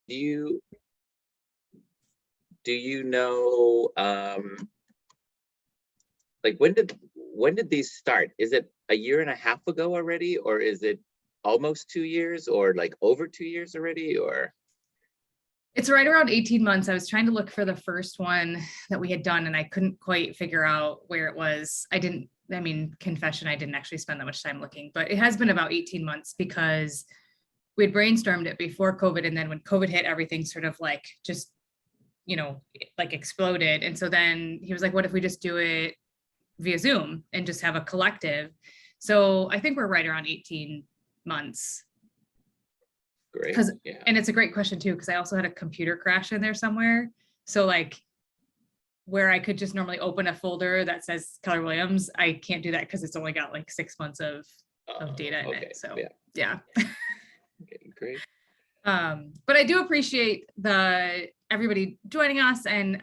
do you do you know like when did these start? Is it a year and a half ago already, or is it almost 2 years, or like over 2 years already, or? It's right around 18 months. I was trying to look for the first one that we had done and I couldn't quite figure out where it was. I mean, confession, I didn't actually spend that much time looking, but it has been about 18 months because we had brainstormed it before COVID. And then when COVID hit, everything sort of like just, like exploded. And so then he was like, what if we just do it via Zoom and just have a collective? So I think we're right around 18 months. Great. Yeah. And it's a great question too, because I also had a computer crash in there somewhere. So like where I could just normally open a folder that says Keller Williams, I can't do that because it's only got like 6 months of data in it. So yeah. Okay, great. But I do appreciate everybody joining us, and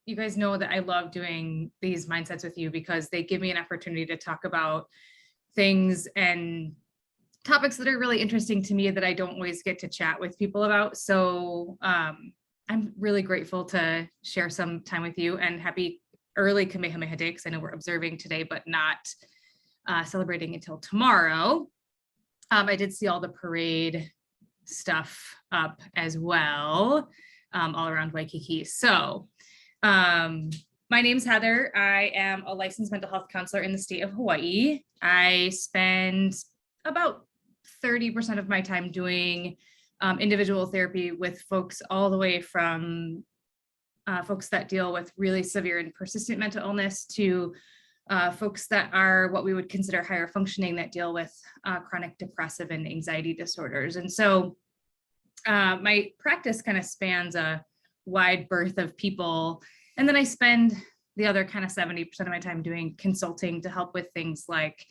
you guys know that I love doing these mindsets with you because they give me an opportunity to talk about things and topics that are really interesting to me that I don't always get to chat with people about. So I'm really grateful to share some time with you, and happy early Kamehameha Day, because I know we're observing today, but not celebrating until tomorrow. I did see all the parade stuff up as well, all around Waikiki. So my name's Heather. I am a licensed mental health counselor in the state of Hawaii. I spend about 30% of my time doing individual therapy with folks all the way from folks that deal with really severe and persistent mental illness to folks that are what we would consider higher functioning, that deal with chronic depressive and anxiety disorders. And so my practice kind of spans a wide berth of people. And then I spend the other kind of 70% of my time doing consulting to help with things like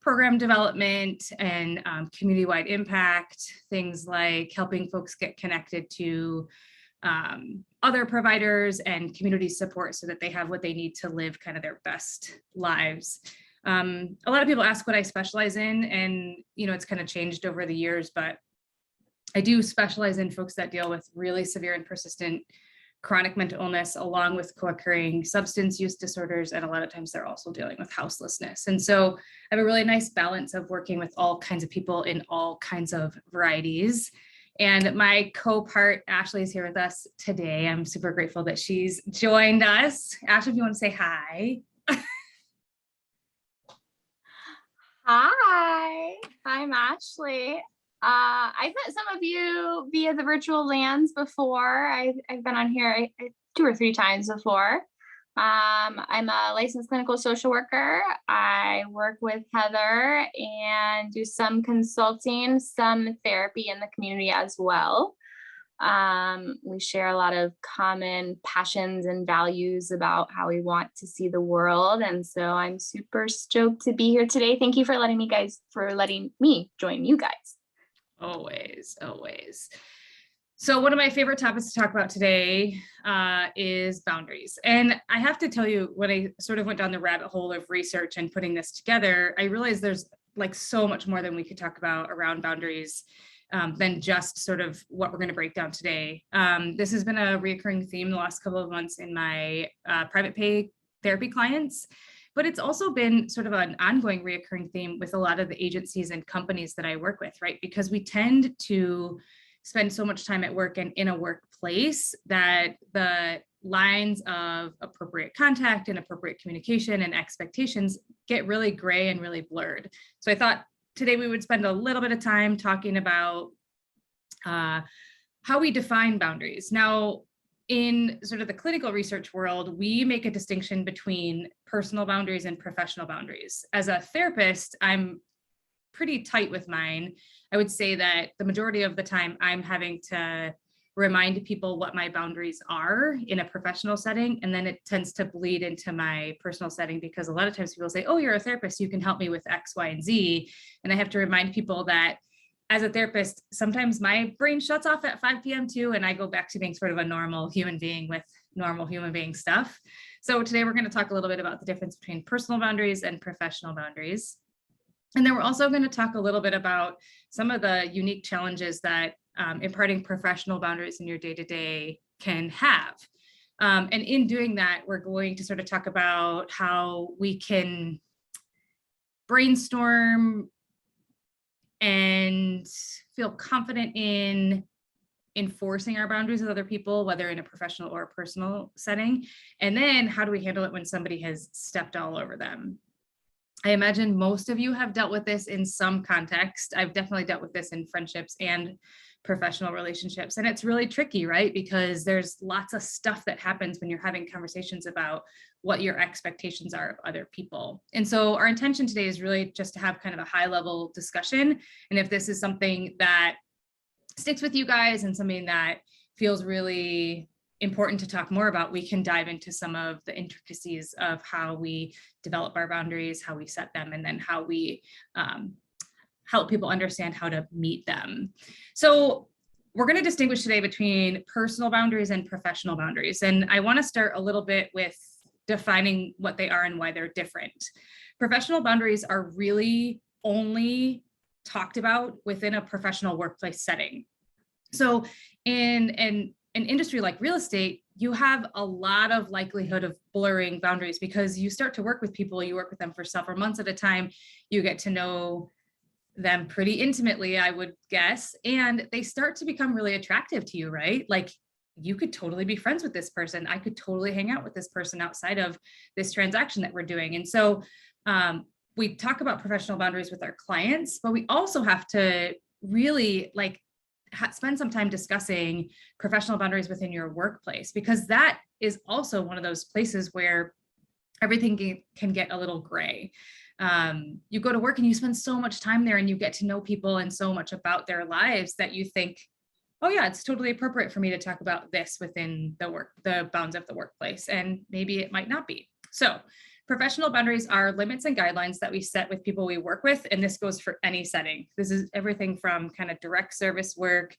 program development and community-wide impact, things like helping folks get connected to other providers and community support so that they have what they need to live kind of their best lives. A lot of people ask what I specialize in, and it's kind of changed over the years, but I do specialize in folks that deal with really severe and persistent chronic mental illness, along with co-occurring substance use disorders. And a lot of times they're also dealing with houselessness. And so I have a really nice balance of working with all kinds of people in all kinds of varieties. And my co-part, Ashley, is here with us today. I'm super grateful that she's joined us. Ashley, if you want to say hi. Hi, I'm Ashley. I've met some of you via the virtual lands before. I've been on here 2 or 3 times before. I'm a licensed clinical social worker. I work with Heather and do some consulting, some therapy in the community as well. We share a lot of common passions and values about how we want to see the world. And so I'm super stoked to be here today. Thank you for letting me join you guys. Always. So one of my favorite topics to talk about today is boundaries. And I have to tell you, when I sort of went down the rabbit hole of research and putting this together, I realized there's like so much more than we could talk about around boundaries than just sort of what we're going to break down today. This has been a reoccurring theme the last couple of months in my private pay therapy clients. But it's also been sort of an ongoing reoccurring theme with a lot of the agencies and companies that I work with, right? Because we tend to spend so much time at work and in a workplace that the lines of appropriate contact and appropriate communication and expectations get really gray and really blurred. So I thought today we would spend a little bit of time talking about how we define boundaries. Now, in sort of the clinical research world, we make a distinction between personal boundaries and professional boundaries. As a therapist, I'm pretty tight with mine. I would say that the majority of the time I'm having to remind people what my boundaries are in a professional setting, and then it tends to bleed into my personal setting because a lot of times people say, oh, you're a therapist, you can help me with X, Y, and Z. And I have to remind people that as a therapist, sometimes my brain shuts off at 5 p.m. too, and I go back to being sort of a normal human being with normal human being stuff. So today we're going to talk a little bit about the difference between personal boundaries and professional boundaries. And then we're also going to talk a little bit about some of the unique challenges that imparting professional boundaries in your day-to-day can have. And in doing that, we're going to sort of talk about how we can brainstorm and feel confident in enforcing our boundaries with other people, whether in a professional or a personal setting. And then how do we handle it when somebody has stepped all over them? I imagine most of you have dealt with this in some context. I've definitely dealt with this in friendships and professional relationships. And it's really tricky, right? Because there's lots of stuff that happens when you're having conversations about what your expectations are of other people. And so our intention today is really just to have kind of a high level discussion. And if this is something that sticks with you guys and something that feels really important to talk more about, we can dive into some of the intricacies of how we develop our boundaries, how we set them, and then how we help people understand how to meet them. So we're going to distinguish today between personal boundaries and professional boundaries. And I want to start a little bit with defining what they are and why they're different. Professional boundaries are really only talked about within a professional workplace setting. So in an industry like real estate, you have a lot of likelihood of blurring boundaries because you start to work with people, you work with them for several months at a time, you get to know them pretty intimately, I would guess, and they start to become really attractive to you, right? Like you could totally be friends with this person. I could totally hang out with this person outside of this transaction that we're doing. And so we talk about professional boundaries with our clients, but we also have to really spend some time discussing professional boundaries within your workplace, because that is also one of those places where everything can get a little gray. You go to work and you spend so much time there and you get to know people and so much about their lives that you think, oh yeah, it's totally appropriate for me to talk about this within the bounds of the workplace. And maybe it might not be. So professional boundaries are limits and guidelines that we set with people we work with. And this goes for any setting. This is everything from kind of direct service work,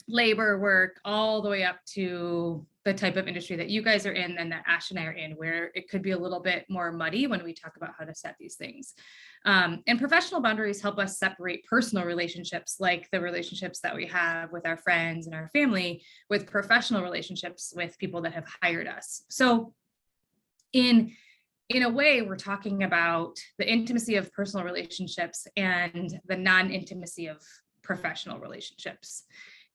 labor work, all the way up to the type of industry that you guys are in and that Ash and I are in, where it could be a little bit more muddy when we talk about how to set these things. And professional boundaries help us separate personal relationships, like the relationships that we have with our friends and our family, with professional relationships with people that have hired us. So in a way, we're talking about the intimacy of personal relationships and the non-intimacy of professional relationships.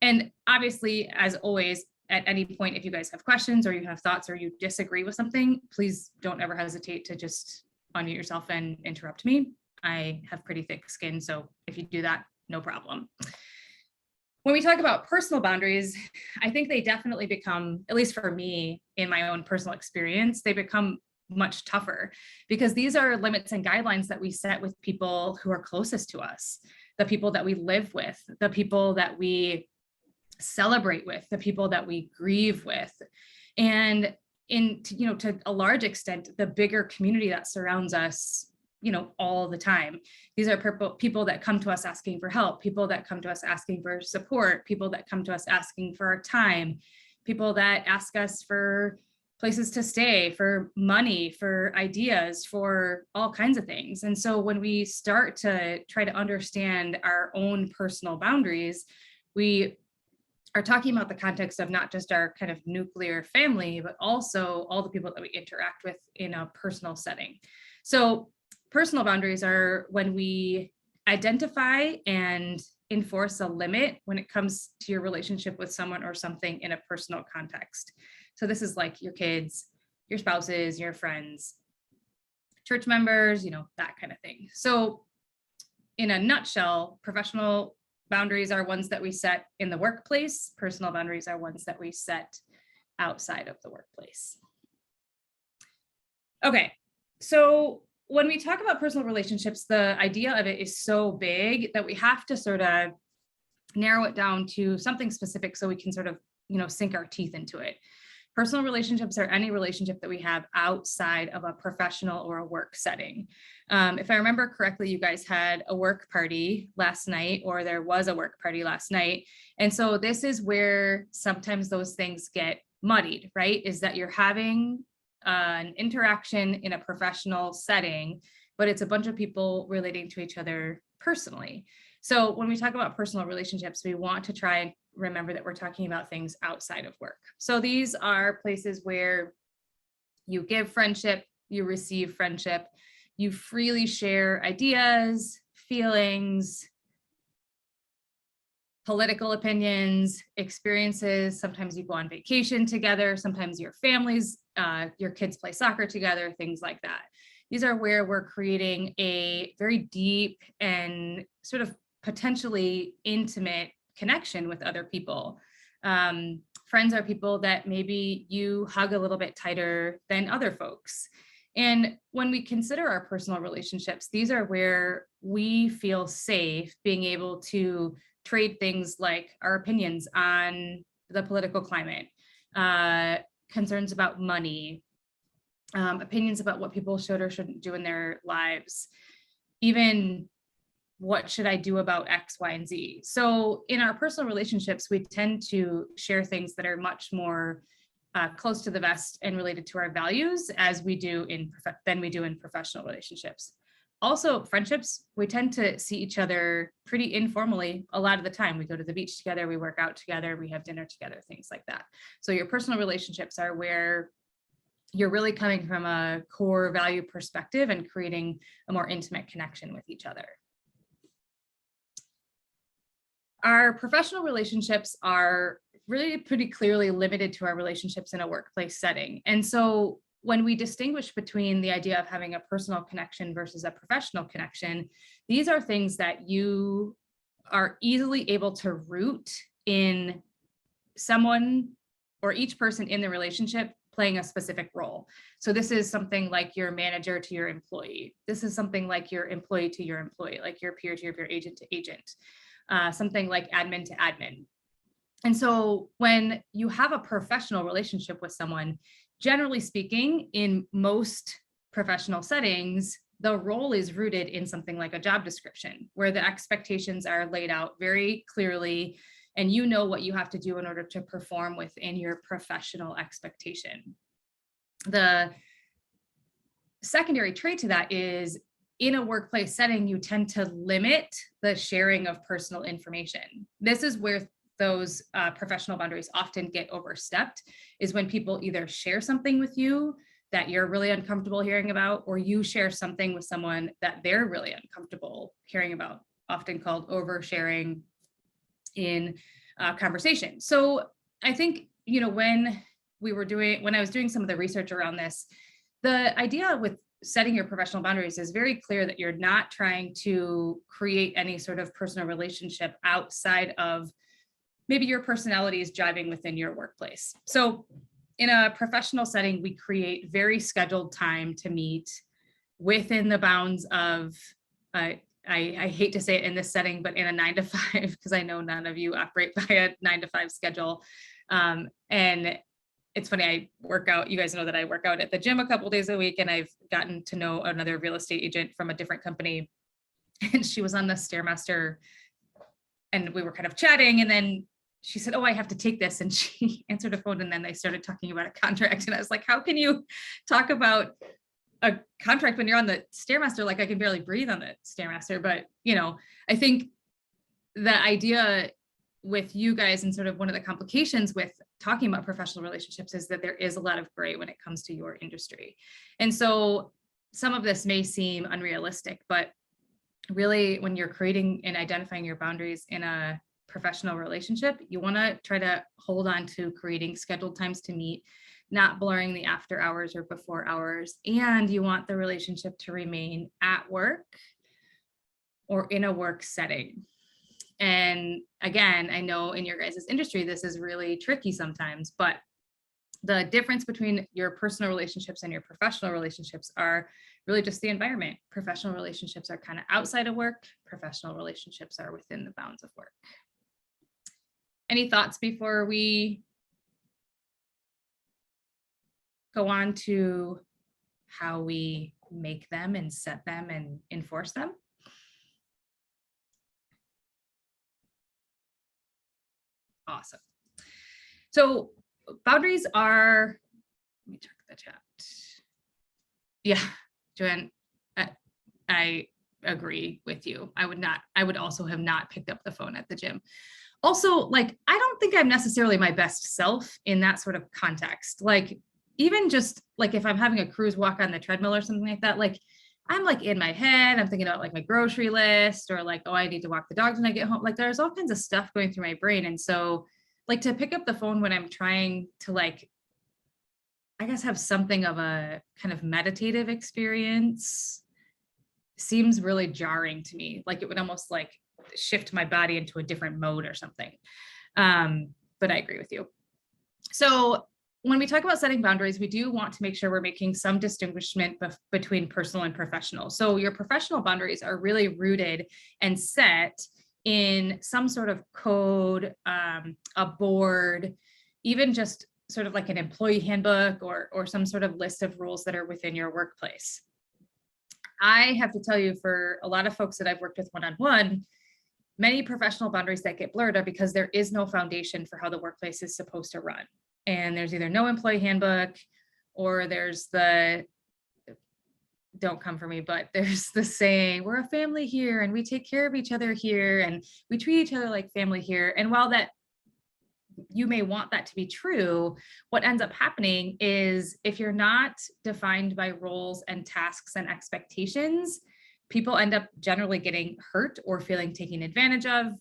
And obviously, as always, at any point, if you guys have questions or you have thoughts or you disagree with something, please don't ever hesitate to just unmute yourself and interrupt me. I have pretty thick skin, so if you do that, no problem. When we talk about personal boundaries, I think they definitely become, at least for me, in my own personal experience, they become much tougher because these are limits and guidelines that we set with people who are closest to us, the people that we live with, the people that we celebrate with, the people that we grieve with, and to a large extent, the bigger community that surrounds us, all the time. These are people that come to us asking for help, people that come to us asking for support, people that come to us asking for our time, people that ask us for places to stay, for money, for ideas, for all kinds of things. And so when we start to try to understand our own personal boundaries, we are talking about the context of not just our kind of nuclear family, but also all the people that we interact with in a personal setting. So personal boundaries are when we identify and enforce a limit when it comes to your relationship with someone or something in a personal context. So this is like your kids, your spouses, your friends, church members, that kind of thing. So in a nutshell, professional boundaries are ones that we set in the workplace. Personal boundaries are ones that we set outside of the workplace. Okay, so when we talk about personal relationships, the idea of it is so big that we have to sort of narrow it down to something specific so we can sort of, sink our teeth into it. Personal relationships are any relationship that we have outside of a professional or a work setting. If I remember correctly, you guys had a work party last night, or there was a work party last night. And so this is where sometimes those things get muddied, right? Is that you're having an interaction in a professional setting, but it's a bunch of people relating to each other personally. So when we talk about personal relationships, we want to try and remember that we're talking about things outside of work. So these are places where you give friendship, you receive friendship, you freely share ideas, feelings, political opinions, experiences. Sometimes you go on vacation together. Sometimes your families, your kids play soccer together, things like that. These are where we're creating a very deep and sort of potentially intimate connection with other people. Friends are people that maybe you hug a little bit tighter than other folks. And when we consider our personal relationships, these are where we feel safe being able to trade things like our opinions on the political climate, concerns about money, opinions about what people should or shouldn't do in their lives, even what should I do about X, Y, and Z. So in our personal relationships, we tend to share things that are much more close to the vest and related to our values as we do than we do in professional relationships. Also, friendships, we tend to see each other pretty informally a lot of the time. We go to the beach together, we work out together, we have dinner together, things like that. So your personal relationships are where you're really coming from a core value perspective and creating a more intimate connection with each other. Our professional relationships are really pretty clearly limited to our relationships in a workplace setting. And so when we distinguish between the idea of having a personal connection versus a professional connection, these are things that you are easily able to root in someone or each person in the relationship playing a specific role. So this is something like your manager to your employee. This is something like your employee to your employee, like your peer to your agent to agent, something like admin to admin. And so when you have a professional relationship with someone, generally speaking, in most professional settings, the role is rooted in something like a job description, where the expectations are laid out very clearly, and you know what you have to do in order to perform within your professional expectation. The secondary trait to that is, in a workplace setting, you tend to limit the sharing of personal information. This is where those professional boundaries often get overstepped, is when people either share something with you that you're really uncomfortable hearing about, or you share something with someone that they're really uncomfortable hearing about, often called oversharing in conversation. So I think, you know, when I was doing some of the research around this, the idea with setting your professional boundaries is very clear that you're not trying to create any sort of personal relationship outside of maybe your personality is jiving within your workplace. So in a professional setting, we create very scheduled time to meet within the bounds of, I hate to say it in this setting, but in a 9 to 5, because I know none of you operate by a 9 to 5 schedule. And it's funny, I work out, you guys know that I work out at the gym a couple days a week, and I've gotten to know another real estate agent from a different company. And she was on the Stairmaster and we were kind of chatting, and then she said, "Oh, I have to take this." And she answered a phone, and then they started talking about a contract. And I was like, how can you talk about a contract when you're on the Stairmaster? Like, I can barely breathe on the Stairmaster. But, you know, I think the idea with you guys, and sort of one of the complications with talking about professional relationships, is that there is a lot of gray when it comes to your industry. And so some of this may seem unrealistic, but really, when you're creating and identifying your boundaries in a professional relationship, you want to try to hold on to creating scheduled times to meet, not blurring the after hours or before hours. And you want the relationship to remain at work or in a work setting. And again, I know in your guys' industry, this is really tricky sometimes, but the difference between your personal relationships and your professional relationships are really just the environment. Professional relationships are kind of outside of work. Professional relationships are within the bounds of work. Any thoughts before we go on to how we make them and set them and enforce them? Awesome. So boundaries are, let me check the chat. Yeah, Joanne, I agree with you. I would also have not picked up the phone at the gym. Also, like, I don't think I'm necessarily my best self in that sort of context. Like, even just like if I'm having a cruise walk on the treadmill or something like that, like I'm like in my head, I'm thinking about like my grocery list or like, oh, I need to walk the dogs when I get home. Like there's all kinds of stuff going through my brain. And so like to pick up the phone when I'm trying to like, I guess have something of a kind of meditative experience seems really jarring to me. Like it would almost like shift my body into a different mode or something. But I agree with you. So when we talk about setting boundaries, we do want to make sure we're making some distinguishment between personal and professional. So your professional boundaries are really rooted and set in some sort of code, a board, even just sort of like an employee handbook or some sort of list of rules that are within your workplace. I have to tell you, for a lot of folks that I've worked with one-on-one, many professional boundaries that get blurred are because there is no foundation for how the workplace is supposed to run. And there's either no employee handbook or there's the, don't come for me, but there's the saying, we're a family here and we take care of each other here and we treat each other like family here. And while that you may want that to be true, what ends up happening is if you're not defined by roles and tasks and expectations, people end up generally getting hurt or feeling taken advantage of,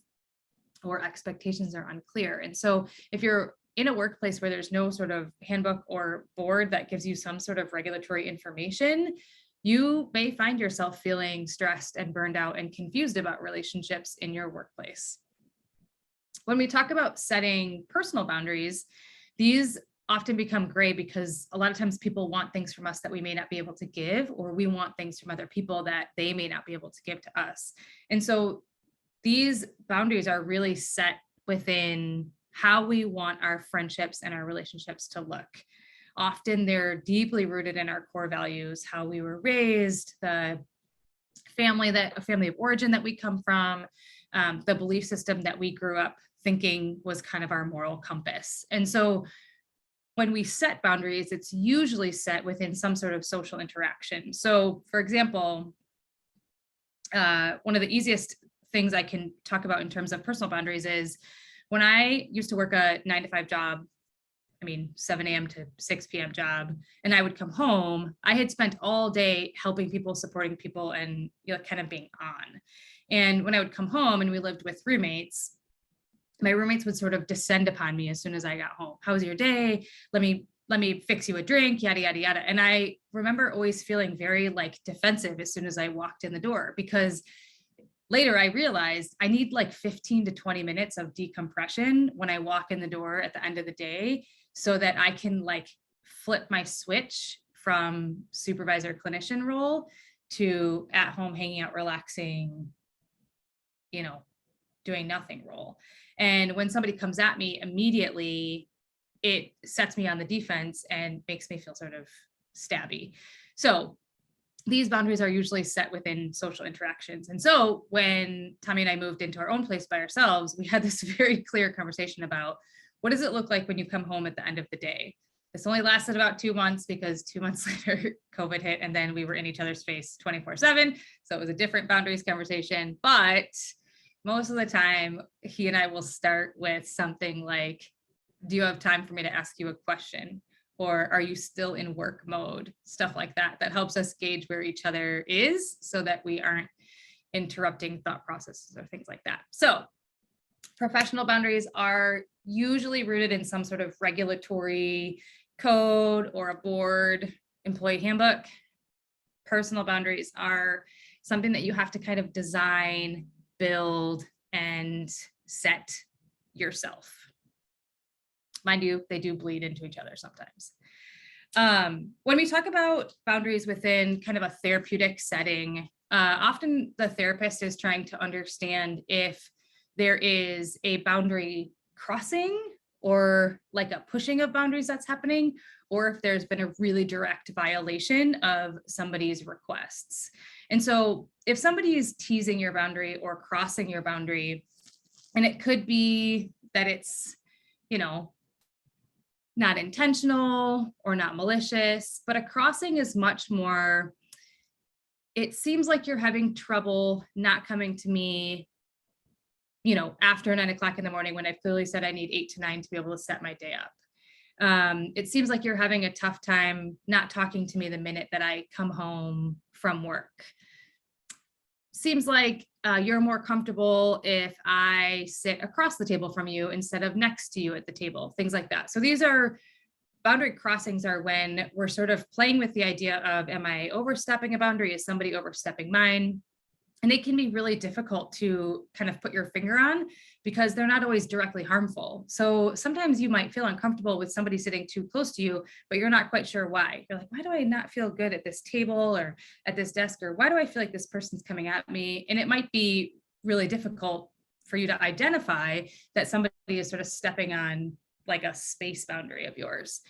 or expectations are unclear. And so if you're in a workplace where there's no sort of handbook or board that gives you some sort of regulatory information, you may find yourself feeling stressed and burned out and confused about relationships in your workplace. When we talk about setting personal boundaries, these often become gray because a lot of times people want things from us that we may not be able to give, or we want things from other people that they may not be able to give to us. And so these boundaries are really set within how we want our friendships and our relationships to look. Often they're deeply rooted in our core values, how we were raised, the family of origin that we come from, the belief system that we grew up thinking was kind of our moral compass. And so when we set boundaries, it's usually set within some sort of social interaction. So for example, one of the easiest things I can talk about in terms of personal boundaries is when I used to work a 9-to-5 job, 7 a.m. to 6 p.m. job, and I would come home, I had spent all day helping people, supporting people, and kind of being on. And when I would come home and we lived with roommates, my roommates would sort of descend upon me as soon as I got home. How was your day? Let me fix you a drink, yada, yada, yada. And I remember always feeling very like defensive as soon as I walked in the door, because later I realized I need like 15 to 20 minutes of decompression when I walk in the door at the end of the day, so that I can like flip my switch from supervisor clinician role to at home, hanging out, relaxing, doing nothing role. And when somebody comes at me immediately, it sets me on the defense and makes me feel sort of stabby. So these boundaries are usually set within social interactions. And so when Tommy and I moved into our own place by ourselves, we had this very clear conversation about, what does it look like when you come home at the end of the day? This only lasted about 2 months because 2 months later, COVID hit, and then we were in each other's face 24/7. So it was a different boundaries conversation. But most of the time, he and I will start with something like, do you have time for me to ask you a question? Or are you still in work mode? Stuff like that. That helps us gauge where each other is so that we aren't interrupting thought processes or things like that. So professional boundaries are usually rooted in some sort of regulatory code or a board, employee handbook. Personal boundaries are something that you have to kind of design, build, and set yourself. Mind you, they do bleed into each other sometimes. When we talk about boundaries within kind of a therapeutic setting, often the therapist is trying to understand if there is a boundary crossing or like a pushing of boundaries that's happening, or if there's been a really direct violation of somebody's requests. And so if somebody is teasing your boundary or crossing your boundary, and it could be that it's, not intentional or not malicious, but a crossing is much more it seems like you're having trouble not coming to me, after 9 o'clock in the morning when I clearly said I need 8 to 9 to be able to set my day up. It seems like you're having a tough time not talking to me the minute that I come home from work. Seems like you're more comfortable if I sit across the table from you instead of next to you at the table, things like that. So these are boundary crossings, are when we're sort of playing with the idea of, am I overstepping a boundary? Is somebody overstepping mine? And it can be really difficult to kind of put your finger on because they're not always directly harmful. So sometimes you might feel uncomfortable with somebody sitting too close to you, but you're not quite sure why. You're like, why do I not feel good at this table or at this desk? Or why do I feel like this person's coming at me? And it might be really difficult for you to identify that somebody is sort of stepping on like a space boundary of yours.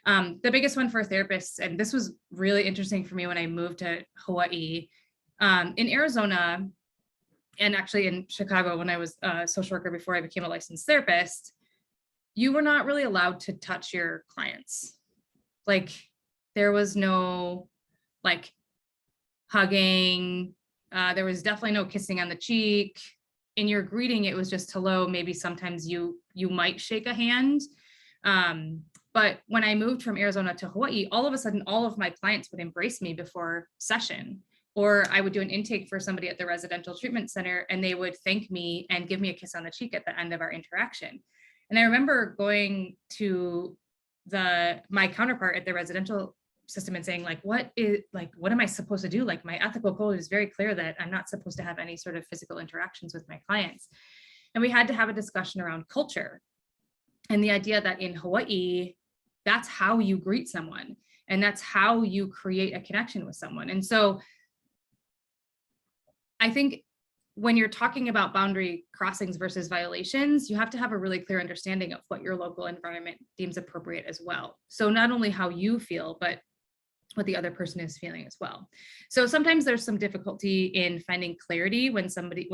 The biggest one for therapists, and this was really interesting for me when I moved to Hawaii, in Arizona, and actually in Chicago when I was a social worker before I became a licensed therapist, you were not really allowed to touch your clients. Like there was no like hugging. There was definitely no kissing on the cheek. In your greeting, it was just hello. Maybe sometimes you might shake a hand. But when I moved from Arizona to Hawaii, all of a sudden, all of my clients would embrace me before session. Or I would do an intake for somebody at the residential treatment center and they would thank me and give me a kiss on the cheek at the end of our interaction. And I remember going to my counterpart at the residential system and saying like, what am I supposed to do? Like my ethical code is very clear that I'm not supposed to have any sort of physical interactions with my clients. And we had to have a discussion around culture and the idea that in Hawaii, that's how you greet someone and that's how you create a connection with someone. And so I think when you're talking about boundary crossings versus violations, you have to have a really clear understanding of what your local environment deems appropriate as well. So not only how you feel, but what the other person is feeling as well. So sometimes there's some difficulty in finding clarity when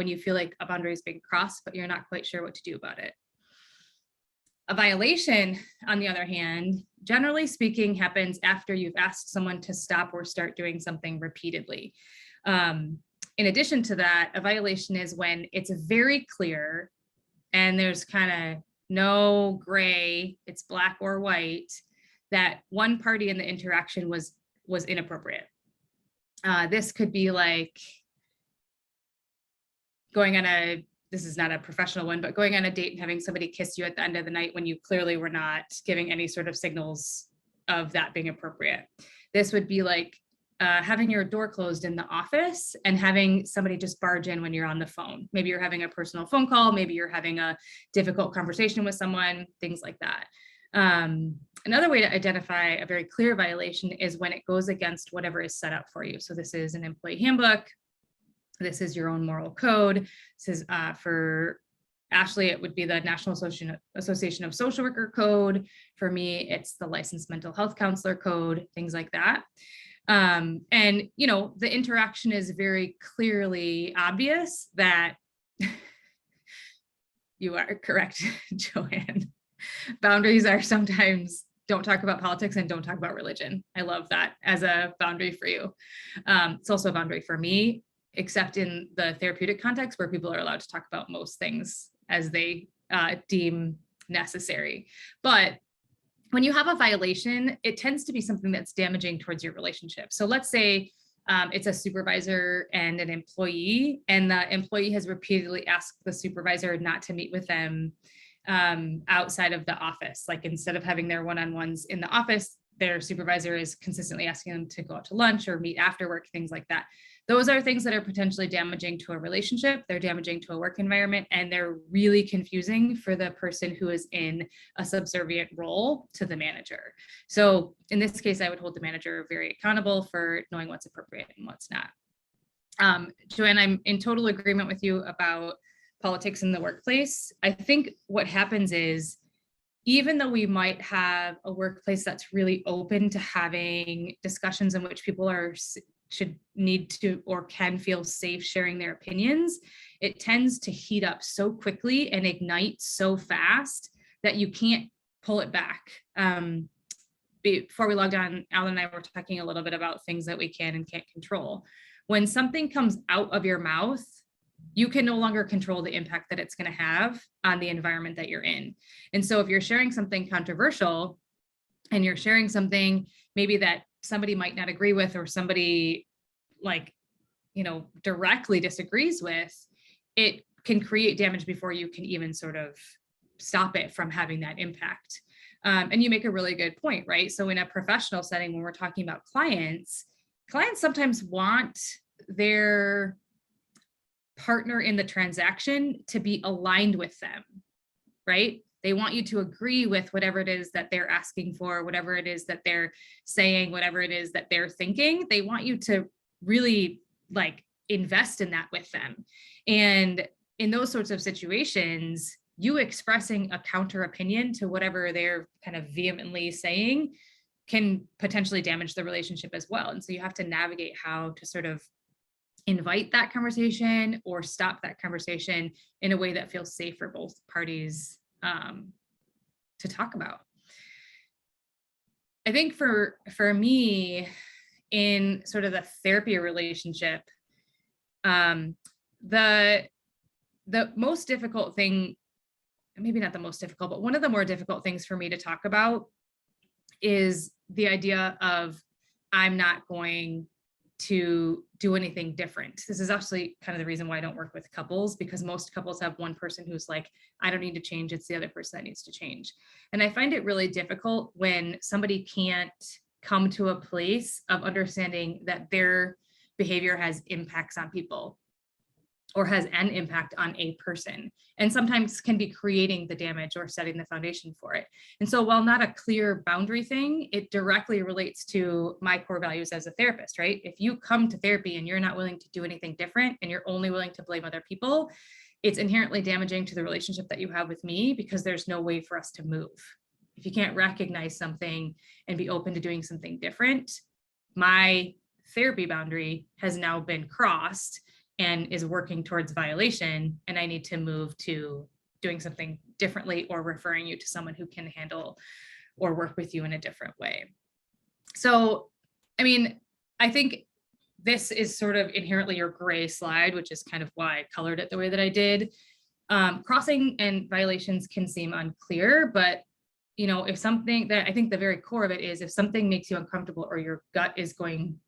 you feel like a boundary is being crossed, but you're not quite sure what to do about it. A violation, on the other hand, generally speaking, happens after you've asked someone to stop or start doing something repeatedly. In addition to that, a violation is when it's very clear and there's kind of no gray, it's black or white, that one party in the interaction was inappropriate. This could be like this is not a professional one, but going on a date and having somebody kiss you at the end of the night when you clearly were not giving any sort of signals of that being appropriate. This would be like having your door closed in the office and having somebody just barge in when you're on the phone. Maybe you're having a personal phone call, maybe you're having a difficult conversation with someone, things like that. Another way to identify a very clear violation is when it goes against whatever is set up for you. So this is an employee handbook. This is your own moral code. This is for Ashley, it would be the National Association of Social Worker Code. For me, it's the Licensed Mental Health Counselor Code, things like that. And, the interaction is very clearly obvious that you are correct, Joanne. Boundaries are sometimes don't talk about politics and don't talk about religion. I love that as a boundary for you. It's also a boundary for me, except in the therapeutic context where people are allowed to talk about most things as they deem necessary. But when you have a violation, it tends to be something that's damaging towards your relationship. So let's say it's a supervisor and an employee, and the employee has repeatedly asked the supervisor not to meet with them outside of the office. Like instead of having their one-on-ones in the office, their supervisor is consistently asking them to go out to lunch or meet after work, things like that. Those are things that are potentially damaging to a relationship. They're damaging to a work environment, and they're really confusing for the person who is in a subservient role to the manager. So in this case, I would hold the manager very accountable for knowing what's appropriate and what's not. Joanne, I'm in total agreement with you about politics in the workplace. I think what happens is, even though we might have a workplace that's really open to having discussions in which people should need to or can feel safe sharing their opinions, it tends to heat up so quickly and ignite so fast that you can't pull it back. Before we logged on, Alan and I were talking a little bit about things that we can and can't control. when something comes out of your mouth, you can no longer control the impact that it's going to have on the environment that you're in. And so if you're sharing something controversial and you're sharing something maybe that somebody might not agree with, or somebody like, directly disagrees with, it can create damage before you can even sort of stop it from having that impact. And you make a really good point, right? So in a professional setting, when we're talking about clients sometimes want their partner in the transaction to be aligned with them, right? They want you to agree with whatever it is that they're asking for, whatever it is that they're saying, whatever it is that they're thinking. They want you to really like invest in that with them. And in those sorts of situations, you expressing a counter opinion to whatever they're kind of vehemently saying can potentially damage the relationship as well. And so you have to navigate how to sort of invite that conversation or stop that conversation in a way that feels safe for both parties to talk about. I think for me, in sort of the therapy relationship, the most difficult thing, maybe not the most difficult, but one of the more difficult things for me to talk about is the idea of I'm not going to do anything different. This is actually kind of the reason why I don't work with couples, because most couples have one person who's like, I don't need to change. It's the other person that needs to change. And I find it really difficult when somebody can't come to a place of understanding that their behavior has impacts on people or has an impact on a person, and sometimes can be creating the damage or setting the foundation for it. And so while not a clear boundary thing, it directly relates to my core values as a therapist, right? If you come to therapy and you're not willing to do anything different and you're only willing to blame other people, it's inherently damaging to the relationship that you have with me, because there's no way for us to move. If you can't recognize something and be open to doing something different, my therapy boundary has now been crossed and is working towards violation, and I need to move to doing something differently or referring you to someone who can handle or work with you in a different way. So, I mean, I think this is sort of inherently your gray slide, which is kind of why I colored it the way that I did. Crossing and violations can seem unclear, but if something that I think the very core of it is, if something makes you uncomfortable or your gut is going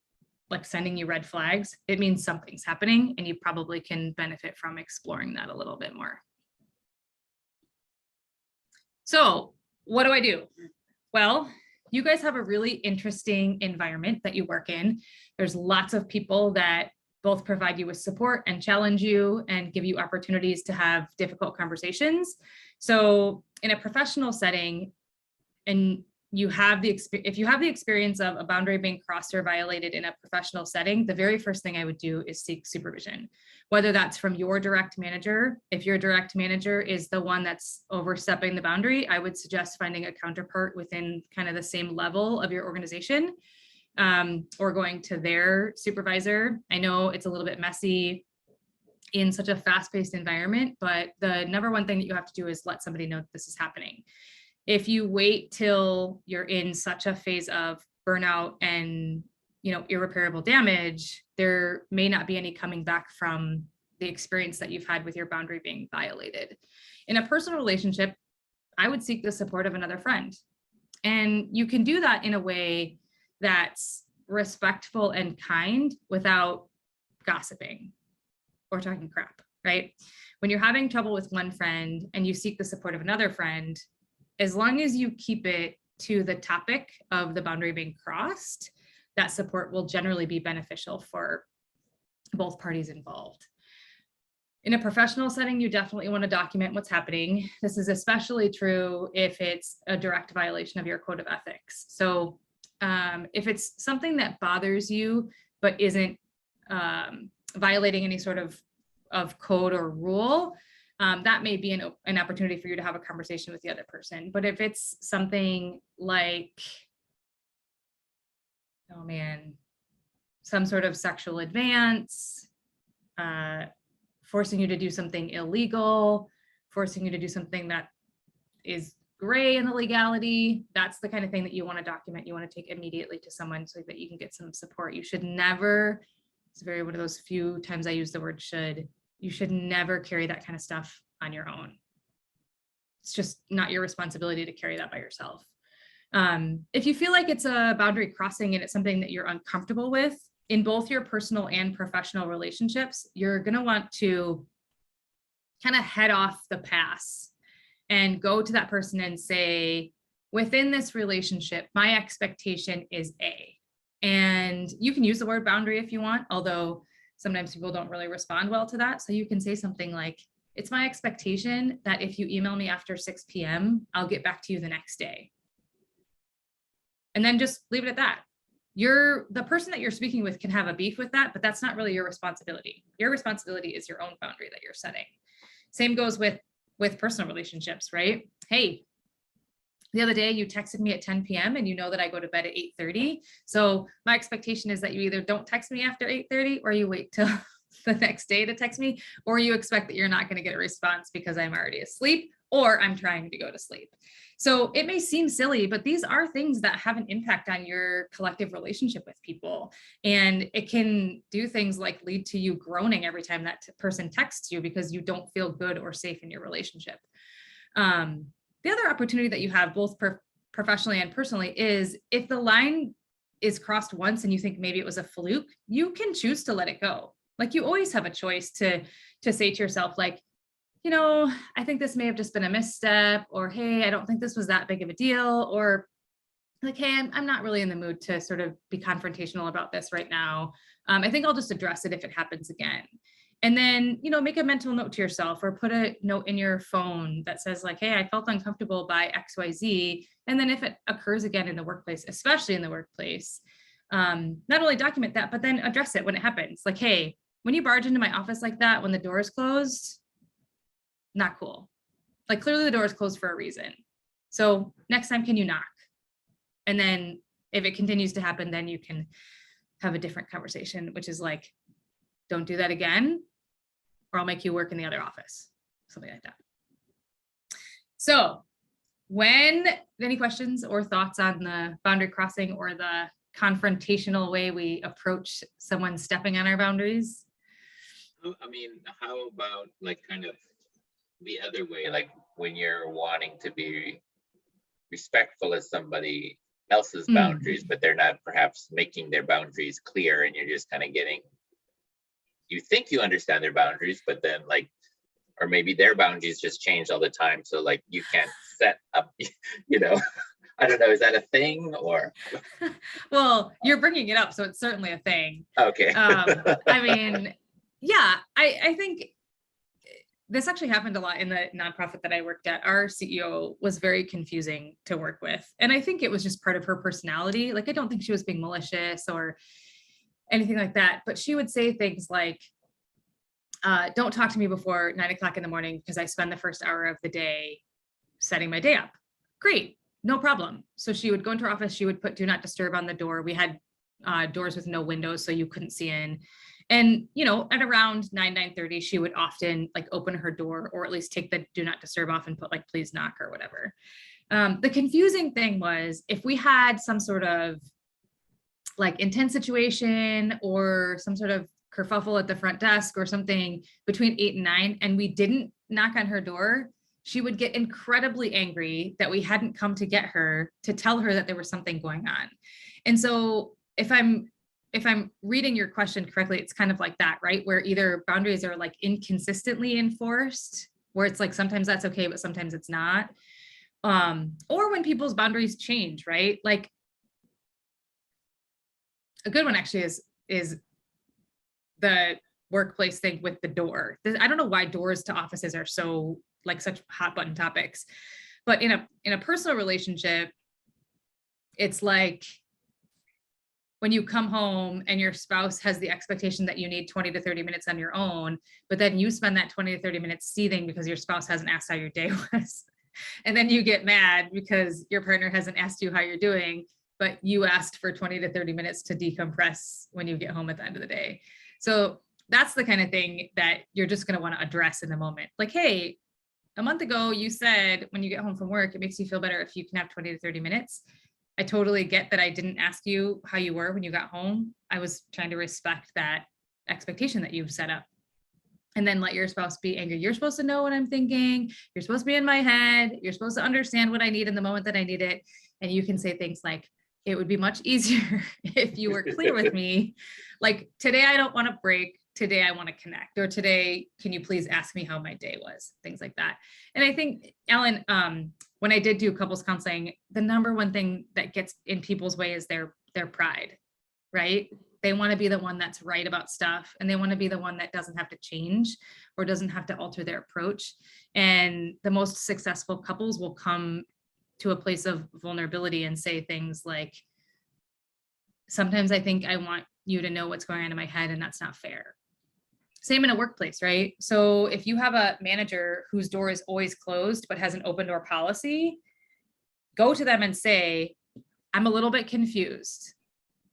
like sending you red flags, it means something's happening, and you probably can benefit from exploring that a little bit more. So what do I do? Well, you guys have a really interesting environment that you work in. There's lots of people that both provide you with support and challenge you and give you opportunities to have difficult conversations. So in a professional setting, and if you have the experience of a boundary being crossed or violated in a professional setting, the very first thing I would do is seek supervision, whether that's from your direct manager. If your direct manager is the one that's overstepping the boundary, I would suggest finding a counterpart within kind of the same level of your organization, or going to their supervisor. I know it's a little bit messy in such a fast-paced environment, but the number one thing that you have to do is let somebody know that this is happening. If you wait till you're in such a phase of burnout and irreparable damage, there may not be any coming back from the experience that you've had with your boundary being violated. In a personal relationship, I would seek the support of another friend. And you can do that in a way that's respectful and kind without gossiping or talking crap, right? When you're having trouble with one friend and you seek the support of another friend, as long as you keep it to the topic of the boundary being crossed, that support will generally be beneficial for both parties involved. In a professional setting, you definitely want to document what's happening. This is especially true if it's a direct violation of your code of ethics. So if it's something that bothers you, but isn't violating any sort of code or rule, that may be an opportunity for you to have a conversation with the other person. But if it's something like, oh man, some sort of sexual advance, forcing you to do something illegal, forcing you to do something that is gray in the legality, that's the kind of thing that you want to document. You want to take immediately to someone so that you can get some support. You should never It's very one of those few times I use the word should. You should never carry that kind of stuff on your own. It's just not your responsibility to carry that by yourself. If you feel like it's a boundary crossing and it's something that you're uncomfortable with in both your personal and professional relationships, you're going to want to kind of head off the pass and go to that person and say, within this relationship, my expectation is A. And you can use the word boundary if you want, although sometimes people don't really respond well to that. So you can say something like, it's my expectation that if you email me after 6 p.m., I'll get back to you the next day. And then just leave it at that. The person that you're speaking with can have a beef with that, but that's not really your responsibility. Your responsibility is your own boundary that you're setting. Same goes with personal relationships, right? Hey, the other day you texted me at 10 p.m. and you know that I go to bed at 8:30. So my expectation is that you either don't text me after 8:30 or you wait till the next day to text me, or you expect that you're not going to get a response because I'm already asleep or I'm trying to go to sleep. So it may seem silly, but these are things that have an impact on your collective relationship with people. And it can do things like lead to you groaning every time that person texts you because you don't feel good or safe in your relationship. The other opportunity that you have both professionally and personally is if the line is crossed once and you think maybe it was a fluke, you can choose to let it go. Like you always have a choice to say to yourself, like, you know, I think this may have just been a misstep, or, hey, I don't think this was that big of a deal, or like, hey, I'm not really in the mood to sort of be confrontational about this right now. I think I'll just address it if it happens again. And then, you know, make a mental note to yourself or put a note in your phone that says like, hey, I felt uncomfortable by XYZ. And then if it occurs again in the workplace, especially in the workplace, not only document that, but then address it when it happens. Like, hey, when you barge into my office like that, when the door is closed, not cool. Like clearly the door is closed for a reason. So next time, can you knock? And then if it continues to happen, then you can have a different conversation, which is like, don't do that again, or I'll make you work in the other office, something like that. So any questions or thoughts on the boundary crossing or the confrontational way we approach someone stepping on our boundaries? I mean, how about like kind of the other way, like when you're wanting to be respectful of somebody else's boundaries, but they're not perhaps making their boundaries clear, and you're just kind of you think you understand their boundaries, but then like, or maybe their boundaries just change all the time. So like you can't set up, you know, I don't know, is that a thing or? Well, you're bringing it up, so it's certainly a thing. Okay. I mean, yeah, I think this actually happened a lot in the nonprofit that I worked at. Our CEO was very confusing to work with. And I think it was just part of her personality. Like, I don't think she was being malicious or anything like that, but she would say things like, don't talk to me before 9 o'clock in the morning because I spend the first hour of the day setting my day up. Great, no problem. So she would go into her office, she would put do not disturb on the door. We had doors with no windows, so you couldn't see in. And, you know, at around 9:30, she would often like open her door or at least take the do not disturb off and put like, please knock or whatever. The confusing thing was if we had some sort of like intense situation or some sort of kerfuffle at the front desk or something between 8 and 9, and we didn't knock on her door, she would get incredibly angry that we hadn't come to get her to tell her that there was something going on. And so if I'm reading your question correctly, it's kind of like that, right? Where either boundaries are like inconsistently enforced, where it's like sometimes that's okay, but sometimes it's not. Or when people's boundaries change, right? Like a good one actually is the workplace thing with the door. I don't know why doors to offices are so like such hot button topics, but in a personal relationship, it's like when you come home and your spouse has the expectation that you need 20 to 30 minutes on your own, but then you spend that 20 to 30 minutes seething because your spouse hasn't asked how your day was. And then you get mad because your partner hasn't asked you how you're doing, but you asked for 20 to 30 minutes to decompress when you get home at the end of the day. So that's the kind of thing that you're just going to want to address in the moment. Like, hey, a month ago, you said when you get home from work, it makes you feel better if you can have 20 to 30 minutes. I totally get that I didn't ask you how you were when you got home. I was trying to respect that expectation that you've set up. And then let your spouse be angry. You're supposed to know what I'm thinking. You're supposed to be in my head. You're supposed to understand what I need in the moment that I need it. And you can say things like, it would be much easier if you were clear with me. Like, today I don't want to break. Today I want to connect. Or today, can you please ask me how my day was? Things like that. And I think, Ellen, when I did do couples counseling, the number one thing that gets in people's way is their pride, right? They want to be the one that's right about stuff, and they want to be the one that doesn't have to change or doesn't have to alter their approach. And the most successful couples will come to a place of vulnerability and say things like, sometimes I think I want you to know what's going on in my head, and that's not fair. Same in a workplace, right? So if you have a manager whose door is always closed but has an open door policy, go to them and say, I'm a little bit confused.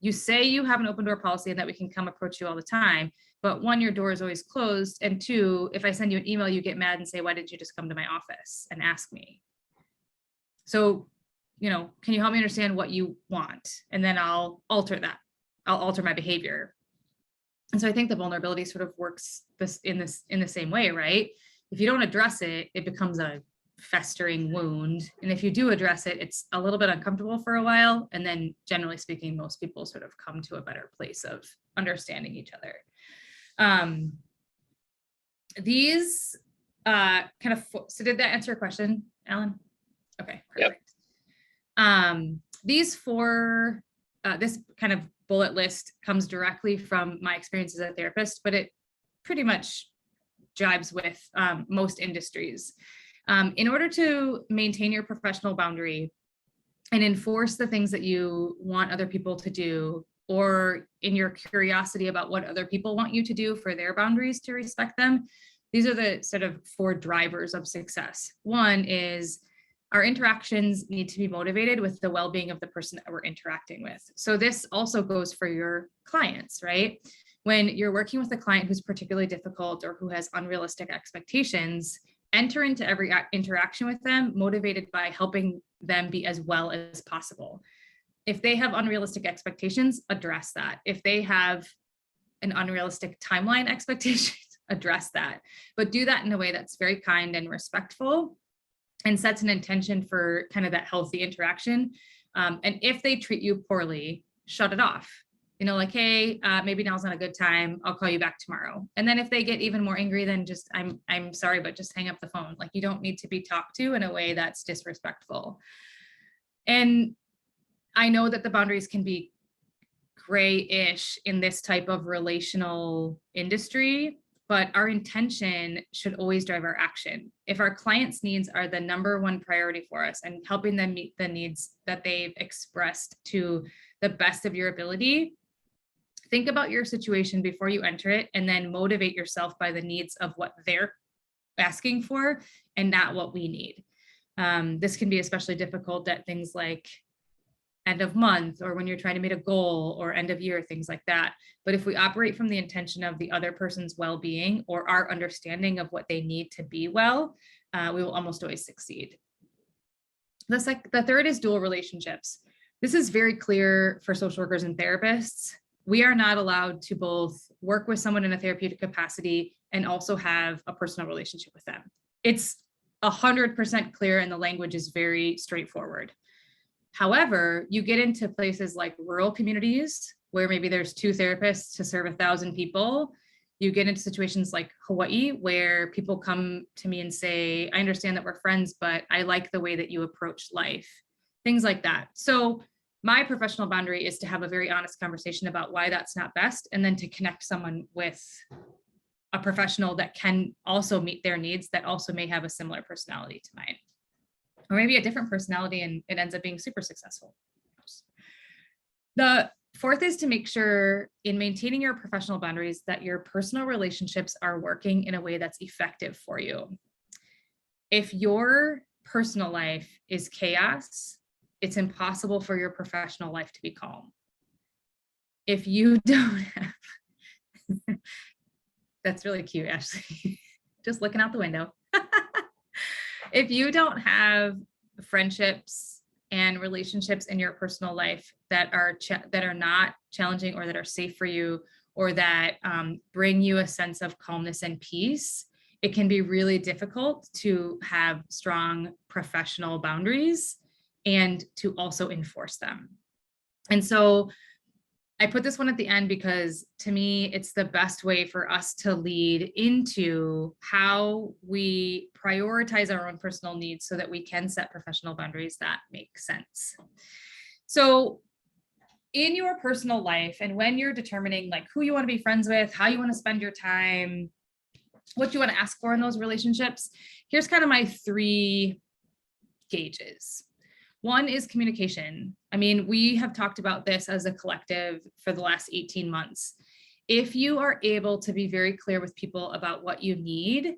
You say you have an open door policy and that we can come approach you all the time, but one, your door is always closed. And two, if I send you an email, you get mad and say, why didn't you just come to my office and ask me? So, can you help me understand what you want? And then I'll alter that. I'll alter my behavior. And so I think the vulnerability sort of works in the same way, right? If you don't address it, it becomes a festering wound. And if you do address it, it's a little bit uncomfortable for a while. And then generally speaking, most people sort of come to a better place of understanding each other. So did that answer your question, Alan? Okay, perfect. Yep. These four, this kind of bullet list comes directly from my experience as a therapist, but it pretty much jives with most industries. In order to maintain your professional boundary and enforce the things that you want other people to do, or in your curiosity about what other people want you to do for their boundaries to respect them, these are the sort of four drivers of success. One is our interactions need to be motivated with the well-being of the person that we're interacting with. So this also goes for your clients, right? When you're working with a client who's particularly difficult or who has unrealistic expectations, enter into every interaction with them motivated by helping them be as well as possible. If they have unrealistic expectations, address that. If they have an unrealistic timeline expectation, address that. But do that in a way that's very kind and respectful and sets an intention for kind of that healthy interaction. And if they treat you poorly, shut it off. Like, hey, maybe now's not a good time. I'll call you back tomorrow. And then if they get even more angry, then just, I'm sorry, but just hang up the phone. Like, you don't need to be talked to in a way that's disrespectful. And I know that the boundaries can be gray-ish in this type of relational industry, but our intention should always drive our action. If our clients' needs are the number one priority for us and helping them meet the needs that they've expressed to the best of your ability, think about your situation before you enter it, and then motivate yourself by the needs of what they're asking for and not what we need. This can be especially difficult at things like end of month, or when you're trying to meet a goal, or end of year, things like that. But if we operate from the intention of the other person's well-being or our understanding of what they need to be well, we will almost always succeed. The third is dual relationships. This is very clear for social workers and therapists. We are not allowed to both work with someone in a therapeutic capacity and also have a personal relationship with them. It's 100% clear, and the language is very straightforward. However, you get into places like rural communities where maybe there's 2 therapists to serve 1,000 people. You get into situations like Hawaii, where people come to me and say, I understand that we're friends, but I like the way that you approach life, things like that. So my professional boundary is to have a very honest conversation about why that's not best, and then to connect someone with a professional that can also meet their needs, that also may have a similar personality to mine, or maybe a different personality, and it ends up being super successful. The fourth is to make sure in maintaining your professional boundaries that your personal relationships are working in a way that's effective for you. If your personal life is chaos, it's impossible for your professional life to be calm. If you don't have, that's really cute, Ashley, just looking out the window. If you don't have friendships and relationships in your personal life that are not challenging, or that are safe for you, or that bring you a sense of calmness and peace, it can be really difficult to have strong professional boundaries and to also enforce them. And so I put this one at the end because to me, it's the best way for us to lead into how we prioritize our own personal needs so that we can set professional boundaries that make sense. So in your personal life and when you're determining like who you want to be friends with, how you want to spend your time, what you want to ask for in those relationships, here's kind of my 3 gauges. One is communication. I mean, we have talked about this as a collective for the last 18 months. If you are able to be very clear with people about what you need,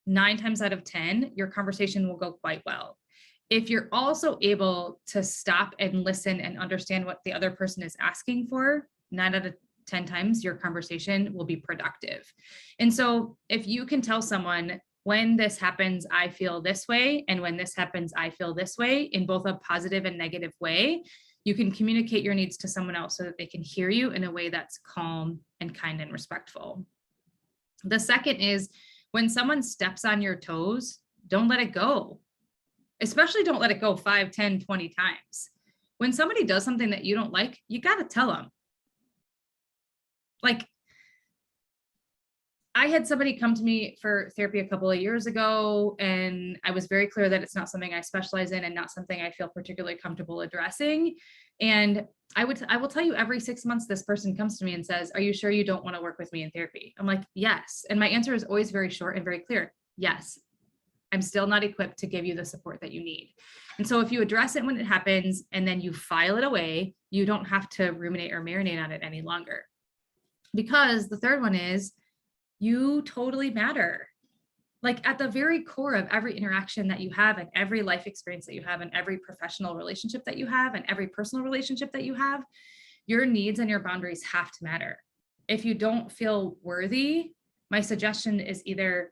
9 times out of 10, your conversation will go quite well. If you're also able to stop and listen and understand what the other person is asking for, 9 out of 10 times your conversation will be productive. And so if you can tell someone, when this happens, I feel this way, and when this happens, I feel this way, in both a positive and negative way, you can communicate your needs to someone else so that they can hear you in a way that's calm and kind and respectful. The second is when someone steps on your toes, don't let it go. Especially don't let it go 5, 10, 20 times. When somebody does something that you don't like, you got to tell them. Like, I had somebody come to me for therapy a couple of years ago, and I was very clear that it's not something I specialize in and not something I feel particularly comfortable addressing. And I will tell you, every 6 months, this person comes to me and says, "Are you sure you don't want to work with me in therapy?" I'm like, "Yes." And my answer is always very short and very clear. Yes, I'm still not equipped to give you the support that you need. And so if you address it when it happens and then you file it away, you don't have to ruminate or marinate on it any longer. Because the third one is, you totally matter. Like, at the very core of every interaction that you have and every life experience that you have and every professional relationship that you have and every personal relationship that you have, your needs and your boundaries have to matter. If you don't feel worthy, my suggestion is either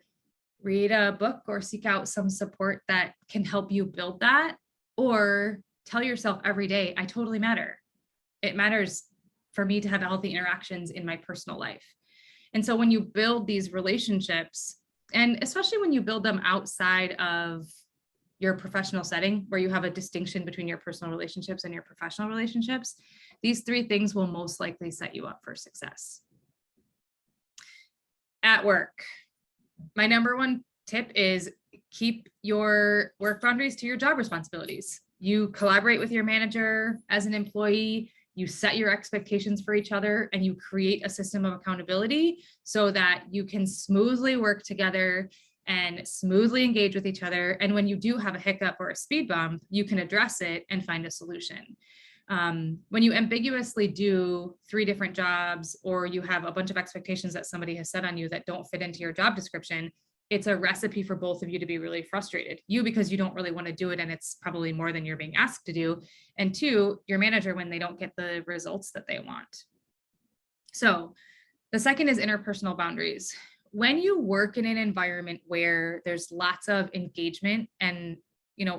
read a book or seek out some support that can help you build that, or tell yourself every day, I totally matter. It matters for me to have healthy interactions in my personal life. And so when you build these relationships, and especially when you build them outside of your professional setting, where you have a distinction between your personal relationships and your professional relationships, these 3 things will most likely set you up for success. At work, my number 1 tip is keep your work boundaries to your job responsibilities. You collaborate with your manager as an employee, you set your expectations for each other, and you create a system of accountability so that you can smoothly work together and smoothly engage with each other. And when you do have a hiccup or a speed bump, you can address it and find a solution. When you ambiguously do 3 different jobs, or you have a bunch of expectations that somebody has set on you that don't fit into your job description, it's a recipe for both of you to be really frustrated. You, because you don't really want to do it, and it's probably more than you're being asked to do. And 2, your manager, when they don't get the results that they want. So the second is interpersonal boundaries. When you work in an environment where there's lots of engagement and,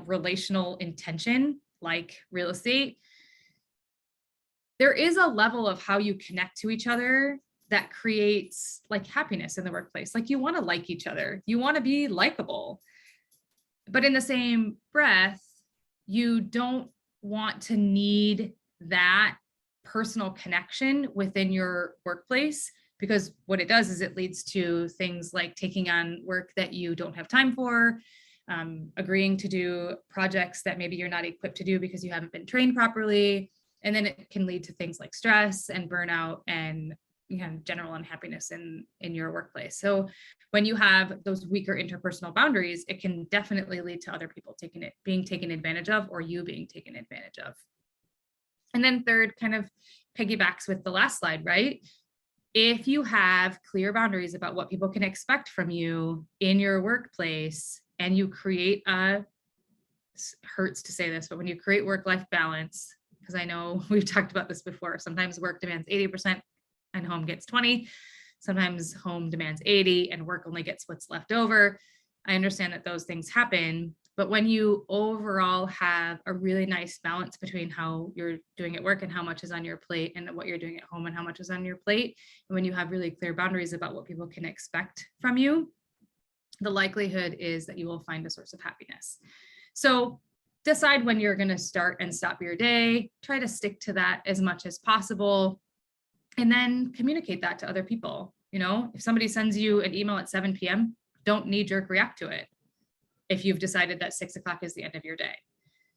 relational intention, like real estate, there is a level of how you connect to each other that creates like happiness in the workplace. Like, you want to like each other, you want to be likable, but in the same breath, you don't want to need that personal connection within your workplace, because what it does is it leads to things like taking on work that you don't have time for, agreeing to do projects that maybe you're not equipped to do because you haven't been trained properly. And then it can lead to things like stress and burnout and general unhappiness in your workplace. So when you have those weaker interpersonal boundaries, it can definitely lead to other people being taken advantage of, or you being taken advantage of. And then third, kind of piggybacks with the last slide, right? If you have clear boundaries about what people can expect from you in your workplace, and you create hurts to say this, but when you create work-life balance, because I know we've talked about this before, sometimes work demands 80% and home gets 20. Sometimes home demands 80 and work only gets what's left over. I understand that those things happen, But when you overall have a really nice balance between how you're doing at work and how much is on your plate and what you're doing at home and how much is on your plate, and when you have really clear boundaries about what people can expect from you, the likelihood is that you will find a source of happiness. So decide when you're going to start and stop your day, try to stick to that as much as possible, and then communicate that to other people. You know, if somebody sends you an email at 7 p.m., don't knee-jerk react to it. If you've decided that 6 o'clock is the end of your day,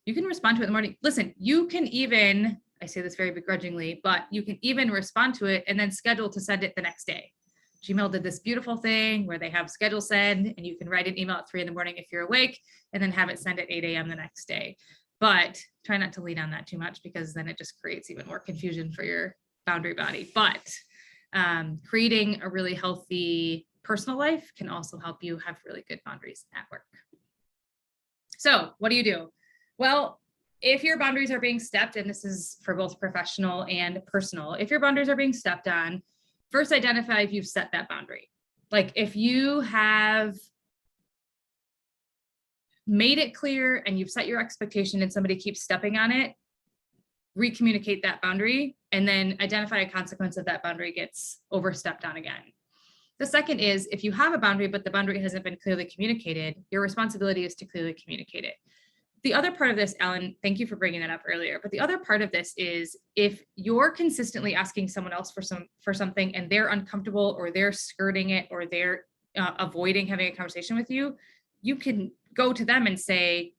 you can respond to it in the morning. Listen, you can even, I say this very begrudgingly, but you can even respond to it and then schedule to send it the next day. Gmail did this beautiful thing where they have schedule send, and you can write an email at 3 a.m. if you're awake, and then have it send at 8 a.m. the next day. But try not to lean on that too much, because then it just creates even more confusion for your boundary body. But creating a really healthy personal life can also help you have really good boundaries at work. So what do you do? Well, if your boundaries are being stepped, and this is for both professional and personal, if your boundaries are being stepped on, first identify if you've set that boundary. Like if you have made it clear and you've set your expectation and somebody keeps stepping on it, recommunicate that boundary and then identify a consequence if that boundary gets overstepped on again. The second is, if you have a boundary, but the boundary hasn't been clearly communicated, your responsibility is to clearly communicate it. The other part of this, Ellen, thank you for bringing that up earlier, but the other part of this is if you're consistently asking someone else for something and they're uncomfortable or they're skirting it or they're avoiding having a conversation with you, you can go to them and say,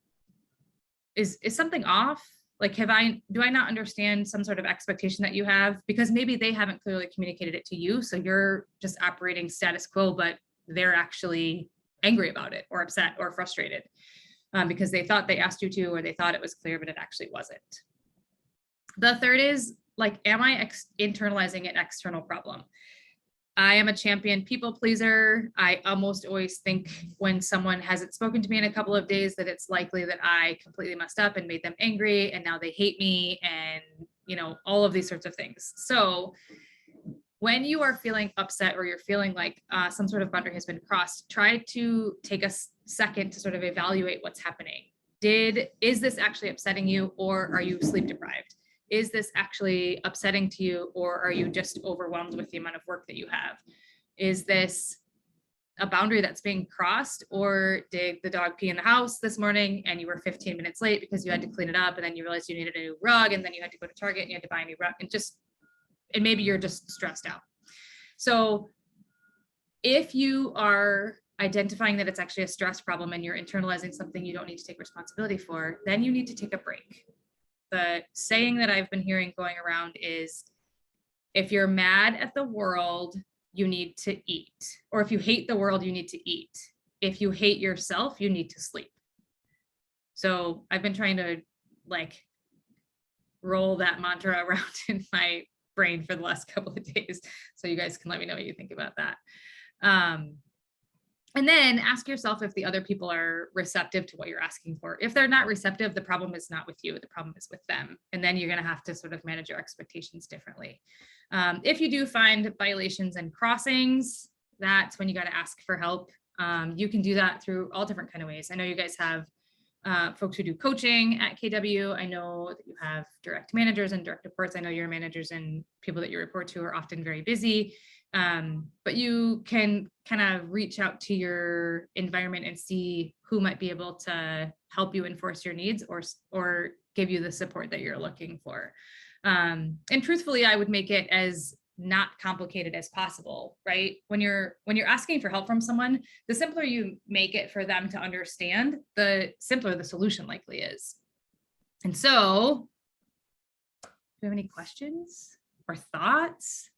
is something off? Like, do I not understand some sort of expectation that you have? Because maybe they haven't clearly communicated it to you. So you're just operating status quo, but they're actually angry about it or upset or frustrated because they thought they asked you to, or they thought it was clear, but it actually wasn't. The third is like, am I internalizing an external problem? I am a champion people pleaser. I almost always think when someone hasn't spoken to me in a couple of days that it's likely that I completely messed up and made them angry and now they hate me and, you know, all of these sorts of things. So when you are feeling upset or you're feeling like some sort of boundary has been crossed, try to take a second to sort of evaluate what's happening. Is this actually upsetting you, or are you sleep deprived? Is this actually upsetting to you, or are you just overwhelmed with the amount of work that you have? Is this a boundary that's being crossed, or did the dog pee in the house this morning and you were 15 minutes late because you had to clean it up and then you realized you needed a new rug and then you had to go to Target and you had to buy a new rug and maybe you're just stressed out. So if you are identifying that it's actually a stress problem and you're internalizing something you don't need to take responsibility for, then you need to take a break. The saying that I've been hearing going around is, if you're mad at the world, you need to eat. Or if you hate the world, you need to eat. If you hate yourself, you need to sleep. So I've been trying to like roll that mantra around in my brain for the last couple of days. So you guys can let me know what you think about that. And then ask yourself if the other people are receptive to what you're asking for. If they're not receptive, the problem is not with you, the problem is with them. And then you're going to have to sort of manage your expectations differently. If you do find violations and crossings, that's when you got to ask for help. You can do that through all different kind of ways. I know you guys have folks who do coaching at KW. I know that you have direct managers and direct reports. I know your managers and people that you report to are often very busy. But you can kind of reach out to your environment and see who might be able to help you enforce your needs or give you the support that you're looking for. And truthfully, I would make it as not complicated as possible, right? When you're asking for help from someone, the simpler you make it for them to understand, the simpler the solution likely is. And so, do you have any questions or thoughts?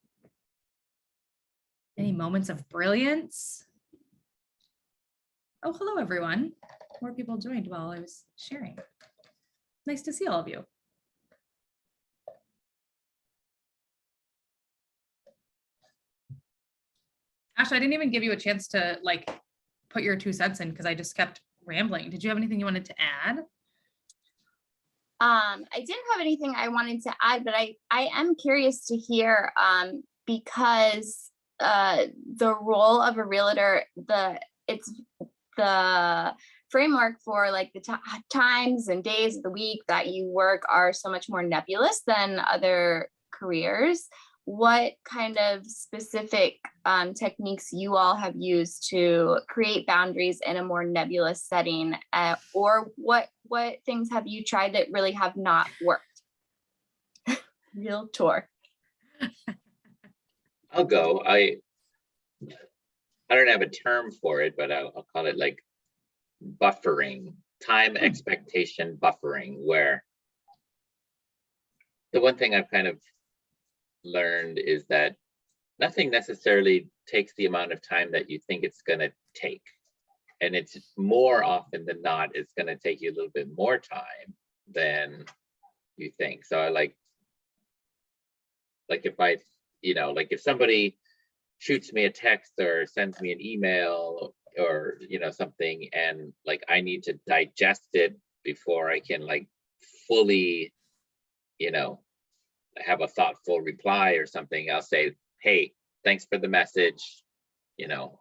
Any moments of brilliance? Oh, hello, everyone. More people joined while I was sharing. Nice to see all of you. Ash, I didn't even give you a chance to like put your 2 cents in because I just kept rambling. Did you have anything you wanted to add? I didn't have anything I wanted to add, but I am curious to hear because the role of a realtor, the framework for like the times and days of the week that you work are so much more nebulous than other careers. What kind of specific techniques you all have used to create boundaries in a more nebulous setting, or what things have you tried that really have not worked? Real tour. I'll go. I don't have a term for it, but I'll call it like buffering, time expectation buffering, where the one thing I've kind of learned is that nothing necessarily takes the amount of time that you think it's going to take. And it's more often than not, it's going to take you a little bit more time than you think. So I like if I, like if somebody shoots me a text or sends me an email or, something, and like I need to digest it before I can like fully, have a thoughtful reply or something, I'll say, hey, thanks for the message.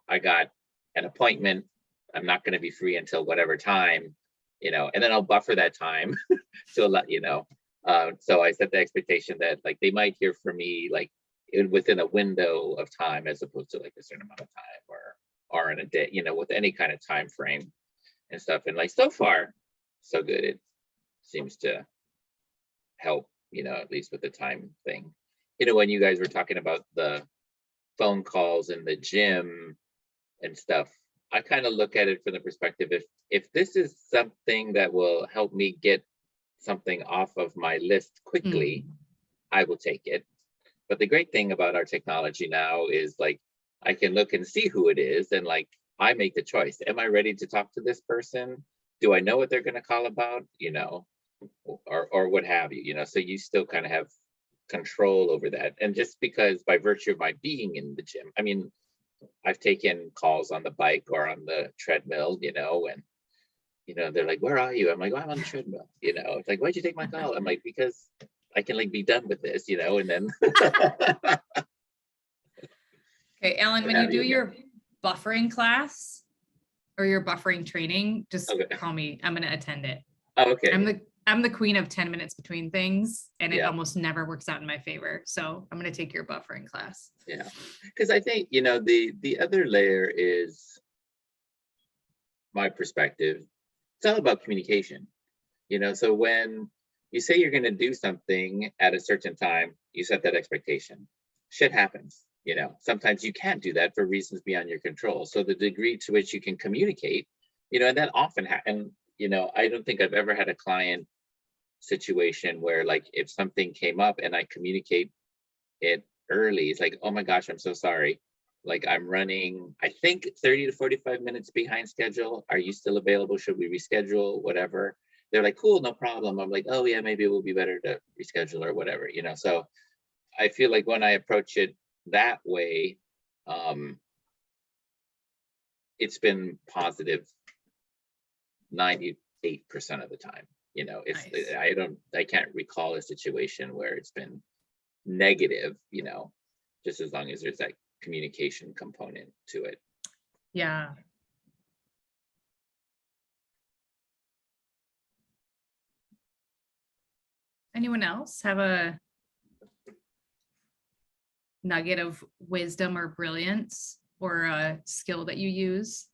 I got an appointment. I'm not going to be free until whatever time, and then I'll buffer that time to let so I set the expectation that like they might hear from me like within a window of time as opposed to like a certain amount of time or in a day, with any kind of time frame and stuff. And like so far, so good. It seems to help, at least with the time thing. When you guys were talking about the phone calls in the gym and stuff, I kind of look at it from the perspective, if this is something that will help me get something off of my list quickly, I will take it. But the great thing about our technology now is like I can look and see who it is, and like I make the choice. Am I ready to talk to this person? Do I know what they're going to call about? Or what have you, so you still kind of have control over that. And just because by virtue of my being in the gym, I mean, I've taken calls on the bike or on the treadmill, and they're like, where are you? I'm like, oh, I'm on the treadmill. It's like, why'd you take my call? I'm like, because I can like be done with this, and then Okay, Alan, when you do your buffering class or your buffering training, just call me. I'm going to attend it. Oh, okay. I'm the queen of 10 minutes between things, and it Yeah. almost never works out in my favor. So I'm going to take your buffering class. Yeah, because I think, the other layer is my perspective. It's all about communication, so when you say you're going to do something at a certain time, you set that expectation. Shit happens, sometimes you can't do that for reasons beyond your control. So the degree to which you can communicate, and that often happens, I don't think I've ever had a client situation where like if something came up and I communicate it early, it's like, oh my gosh, I'm so sorry. Like I'm running, I think 30 to 45 minutes behind schedule. Are you still available? Should we reschedule? Whatever. They're like, cool, no problem. I'm like, oh yeah, maybe it will be better to reschedule or whatever, So I feel like when I approach it that way, it's been positive 98% of the time. Nice. I can't recall a situation where it's been negative, just as long as there's that communication component to it. Yeah. Anyone else have a nugget of wisdom or brilliance or a skill that you use?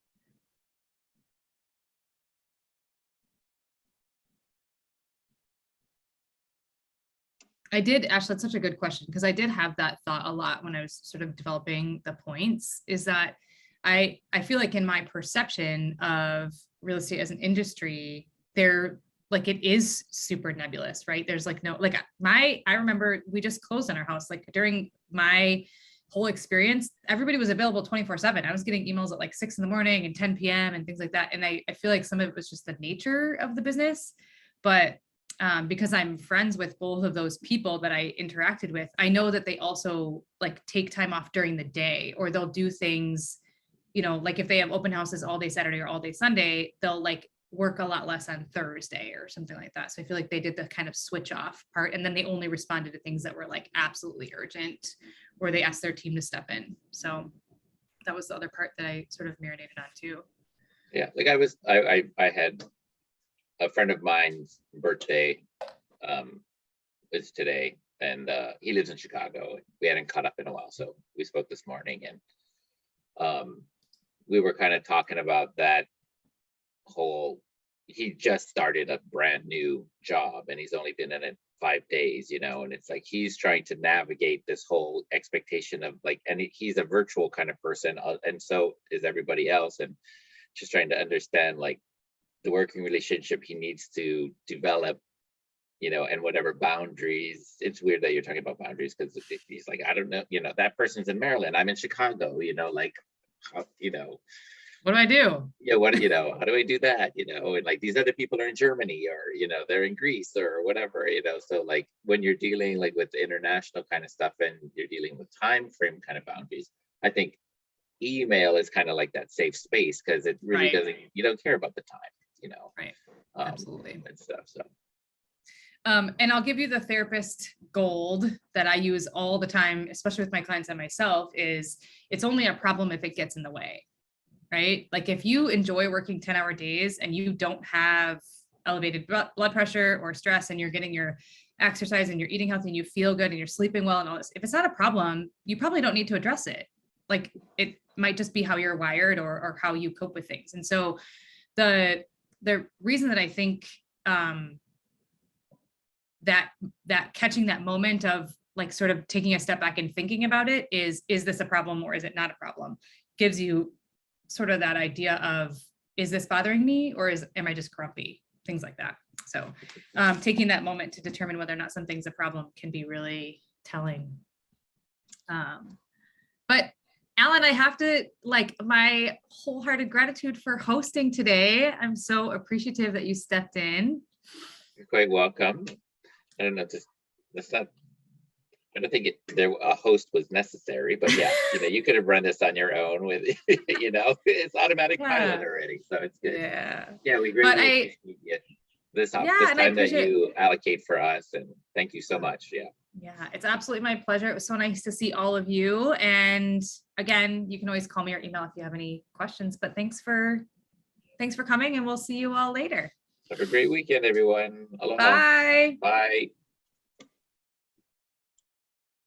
I did, Ashley, that's such a good question, because I did have that thought a lot when I was sort of developing the points, is that I feel like in my perception of real estate as an industry, like it is super nebulous, right? There's like no, like I remember we just closed on our house, like during my whole experience, everybody was available 24/7. I was getting emails at like 6 a.m. and 10 p.m. and things like that. And I feel like some of it was just the nature of the business, but because I'm friends with both of those people that I interacted with, I know that they also like take time off during the day, or they'll do things, like if they have open houses all day Saturday or all day Sunday, they'll like work a lot less on Thursday or something like that. So I feel like they did the kind of switch off part, and then they only responded to things that were like absolutely urgent, or they asked their team to step in. So that was the other part that I sort of marinated on too. Yeah, like I had a friend of mine's birthday, is today, and he lives in Chicago. We hadn't caught up in a while, so we spoke this morning, and we were kind of talking about that whole, he just started a brand new job and he's only been in it 5 days, and it's like he's trying to navigate this whole expectation of like, and he's a virtual kind of person, and so is everybody else, and just trying to understand like the working relationship he needs to develop, and whatever boundaries. It's weird that you're talking about boundaries, because he's like, I don't know, that person's in Maryland, I'm in Chicago, like, how, What do I do? yeah, what, how do I do that? And like these other people are in Germany, or, they're in Greece or whatever, so like when you're dealing like with international kind of stuff and you're dealing with time frame kind of boundaries, I think email is kind of like that safe space, because it really Right. doesn't, you don't care about the time, Right. Absolutely. and stuff. So And I'll give you the therapist gold that I use all the time, especially with my clients and myself, is it's only a problem if it gets in the way, right? Like if you enjoy working 10-hour days and you don't have elevated blood pressure or stress, and you're getting your exercise and you're eating healthy and you feel good and you're sleeping well and all this, if it's not a problem, you probably don't need to address it. Like it might just be how you're wired or how you cope with things. And so the reason that I think that catching that moment of like sort of taking a step back and thinking about it is this a problem or is it not a problem, gives you sort of that idea of, is this bothering me or am I just grumpy? Things like that. So taking that moment to determine whether or not something's a problem can be really telling. But Alan, I have to, like, my wholehearted gratitude for hosting today. I'm so appreciative that you stepped in. you're quite welcome. I don't know, that's not, I don't think a host was necessary, but yeah, you could have run this on your own with, it's automatic pilot Yeah. already, so it's good. Yeah. Yeah, we But greatly appreciate this and I time that appreciate- you allocate for us, and thank you so much. Yeah. Yeah, it's absolutely my pleasure. It was so nice to see all of you. And again, you can always call me or email if you have any questions, but thanks for coming, and we'll see you all later. Have a great weekend, everyone. Aloha. Bye. Bye.